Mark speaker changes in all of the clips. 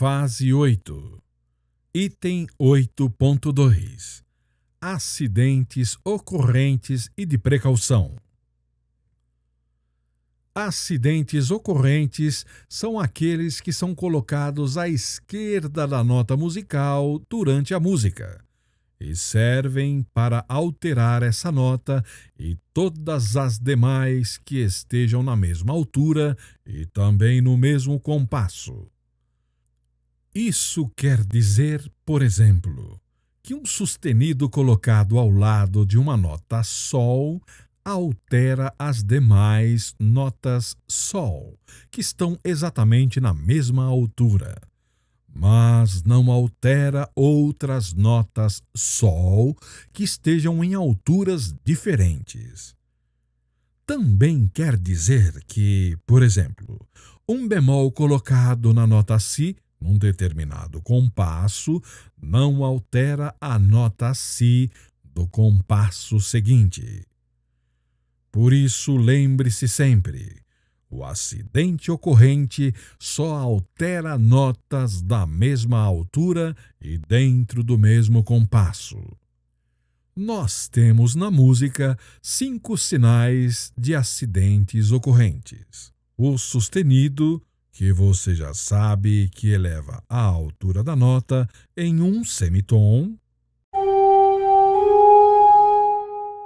Speaker 1: Fase 8. Item 8.2. Acidentes ocorrentes e de precaução. Acidentes ocorrentes são aqueles que são colocados à esquerda da nota musical durante a música e servem para alterar essa nota e todas as demais que estejam na mesma altura e também no mesmo compasso. Isso quer dizer, por exemplo, que um sustenido colocado ao lado de uma nota Sol altera as demais notas Sol, que estão exatamente na mesma altura, mas não altera outras notas Sol que estejam em alturas diferentes. Também quer dizer que, por exemplo, um bemol colocado na nota Si num determinado compasso não altera a nota Si do compasso seguinte. Por isso, lembre-se sempre, o acidente ocorrente só altera notas da mesma altura e dentro do mesmo compasso. Nós temos na música 5 sinais de acidentes ocorrentes. O sustenido, que você já sabe que eleva a altura da nota em um semitom.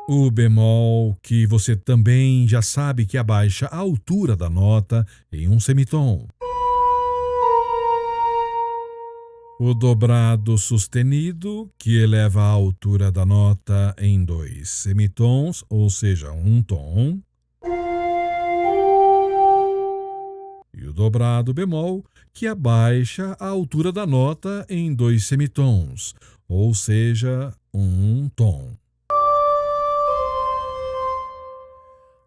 Speaker 1: O bemol, que você também já sabe que abaixa a altura da nota em um semitom. O dobrado sustenido, que eleva a altura da nota em 2 semitons, ou seja, um tom. E o dobrado bemol, que abaixa a altura da nota em 2 semitons, ou seja, um tom.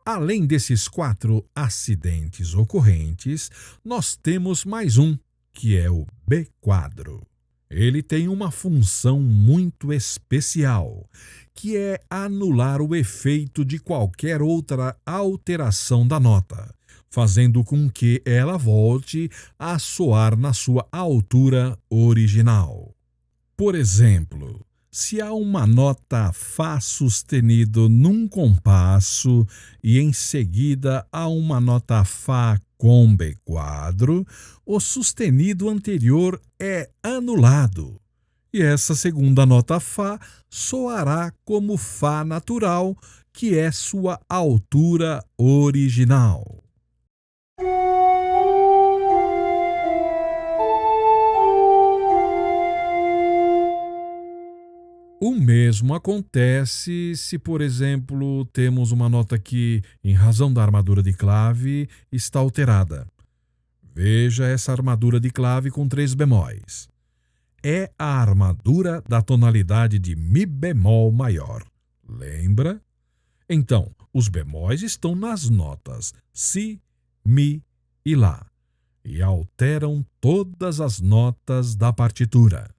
Speaker 1: Além desses 4 acidentes ocorrentes, nós temos mais um, que é o B quadro. Ele tem uma função muito especial, que é anular o efeito de qualquer outra alteração da nota, fazendo com que ela volte a soar na sua altura original. Por exemplo, se há uma nota Fá sustenido num compasso e em seguida há uma nota Fá com B quadro, o sustenido anterior é anulado e essa segunda nota Fá soará como Fá natural, que é sua altura original. O mesmo acontece se, por exemplo, temos uma nota que, em razão da armadura de clave, está alterada. Veja essa armadura de clave com 3 bemóis. É a armadura da tonalidade de Mi bemol maior. Lembra? Então, os bemóis estão nas notas Si, Mi e Lá e alteram todas as notas da partitura.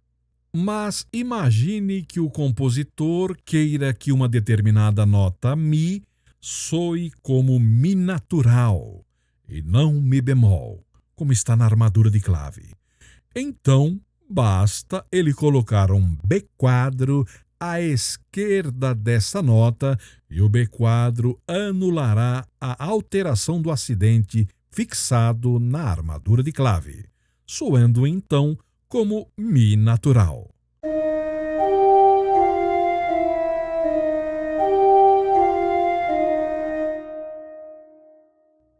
Speaker 1: Mas imagine que o compositor queira que uma determinada nota Mi soe como Mi natural e não Mi bemol, como está na armadura de clave. Então, basta ele colocar um B quadro à esquerda dessa nota e o B quadro anulará a alteração do acidente fixado na armadura de clave, soando então como Mi natural.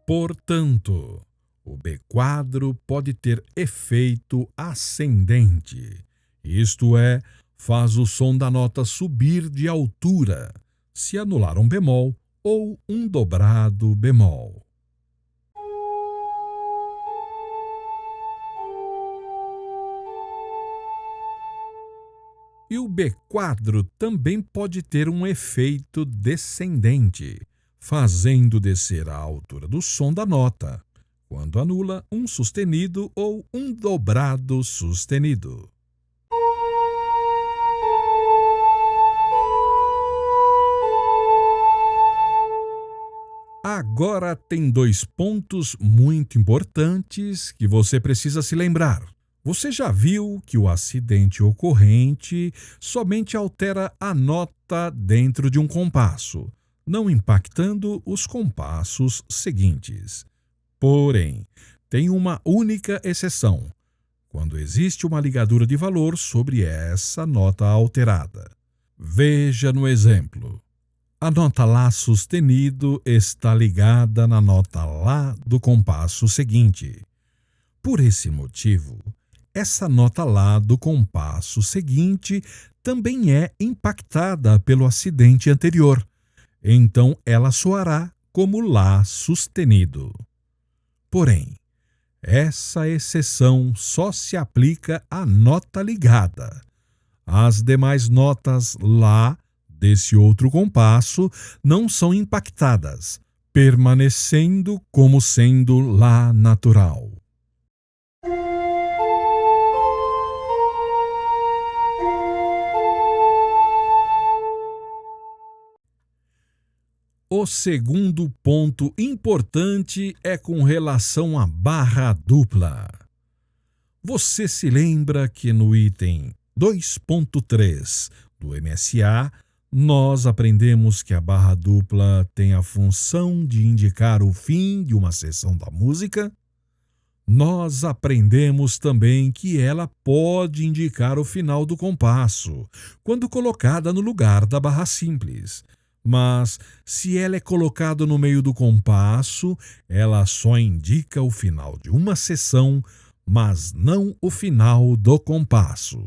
Speaker 1: Portanto, o B quadro pode ter efeito ascendente, isto é, faz o som da nota subir de altura, se anular um bemol ou um dobrado bemol. E o B quadro também pode ter um efeito descendente, fazendo descer a altura do som da nota, quando anula um sustenido ou um dobrado sustenido. Agora tem 2 pontos muito importantes que você precisa se lembrar. Você já viu que o acidente ocorrente somente altera a nota dentro de um compasso, não impactando os compassos seguintes. Porém, tem uma única exceção, quando existe uma ligadura de valor sobre essa nota alterada. Veja no exemplo. A nota Lá sustenido está ligada na nota Lá do compasso seguinte. Por esse motivo, essa nota Lá do compasso seguinte também é impactada pelo acidente anterior, então ela soará como Lá sustenido. Porém, essa exceção só se aplica à nota ligada. As demais notas Lá desse outro compasso não são impactadas, permanecendo como sendo Lá natural. O segundo ponto importante é com relação à barra dupla. Você se lembra que no item 2.3 do MSA, nós aprendemos que a barra dupla tem a função de indicar o fim de uma seção da música? Nós aprendemos também que ela pode indicar o final do compasso, quando colocada no lugar da barra simples. Mas, se ela é colocada no meio do compasso, ela só indica o final de uma seção, mas não o final do compasso.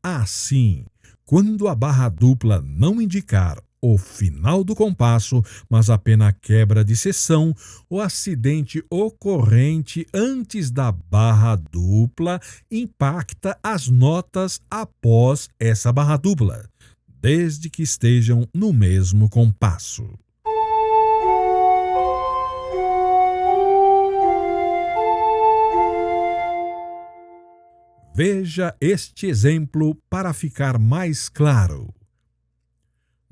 Speaker 1: Assim, quando a barra dupla não indicar o final do compasso, mas apenas a quebra de seção, o acidente ocorrente antes da barra dupla impacta as notas após essa barra dupla, desde que estejam no mesmo compasso. Veja este exemplo para ficar mais claro.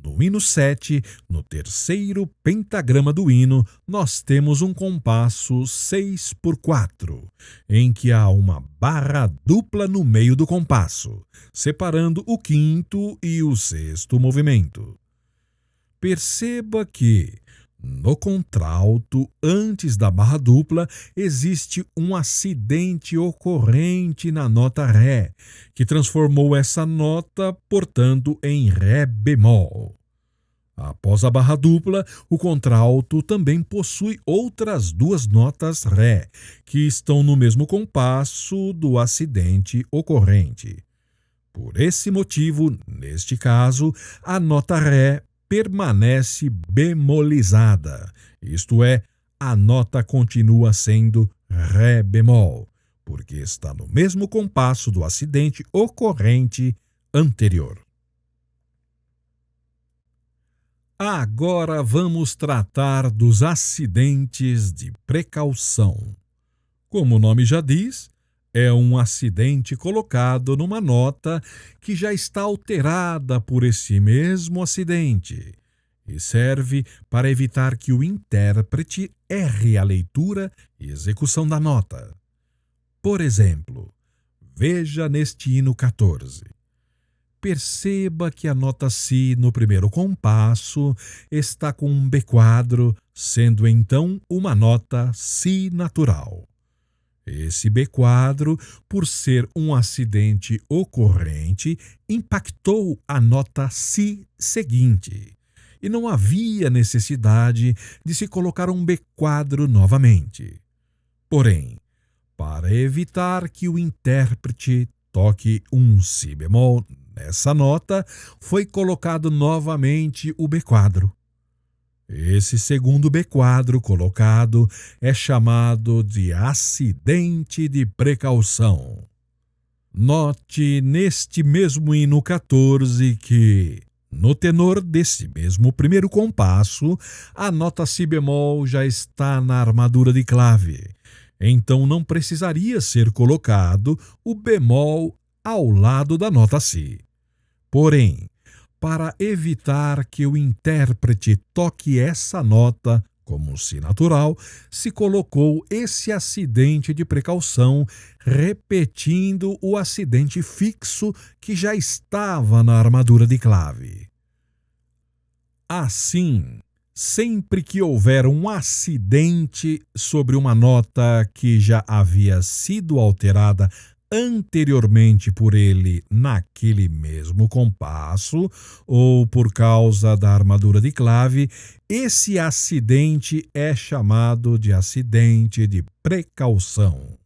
Speaker 1: No hino 7, no terceiro pentagrama do hino, nós temos um compasso 6/4, em que há uma barra dupla no meio do compasso, separando o quinto e o sexto movimento. Perceba que, no contralto, antes da barra dupla, existe um acidente ocorrente na nota Ré, que transformou essa nota, portanto, em Ré bemol. Após a barra dupla, o contralto também possui outras duas notas Ré, que estão no mesmo compasso do acidente ocorrente. Por esse motivo, neste caso, a nota Ré permanece bemolizada, isto é, a nota continua sendo Ré bemol, porque está no mesmo compasso do acidente ocorrente anterior. Agora vamos tratar dos acidentes de precaução. Como o nome já diz, é um acidente colocado numa nota que já está alterada por esse mesmo acidente e serve para evitar que o intérprete erre a leitura e execução da nota. Por exemplo, veja neste hino 14. Perceba que a nota Si no primeiro compasso está com um B-quadro, sendo então uma nota Si natural. Esse B-quadro, por ser um acidente ocorrente, impactou a nota Si seguinte, e não havia necessidade de se colocar um B-quadro novamente. Porém, para evitar que o intérprete toque um Si bemol nessa nota, foi colocado novamente o B-quadro. Esse segundo B-quadro colocado é chamado de acidente de precaução. Note neste mesmo hino 14 que, no tenor desse mesmo primeiro compasso, a nota Si bemol já está na armadura de clave, então não precisaria ser colocado o bemol ao lado da nota Si. Porém, para evitar que o intérprete toque essa nota Como se natural, se colocou esse acidente de precaução, repetindo o acidente fixo que já estava na armadura de clave. Assim, sempre que houver um acidente sobre uma nota que já havia sido alterada anteriormente por ele naquele mesmo compasso, ou por causa da armadura de clave, esse acidente é chamado de acidente de precaução.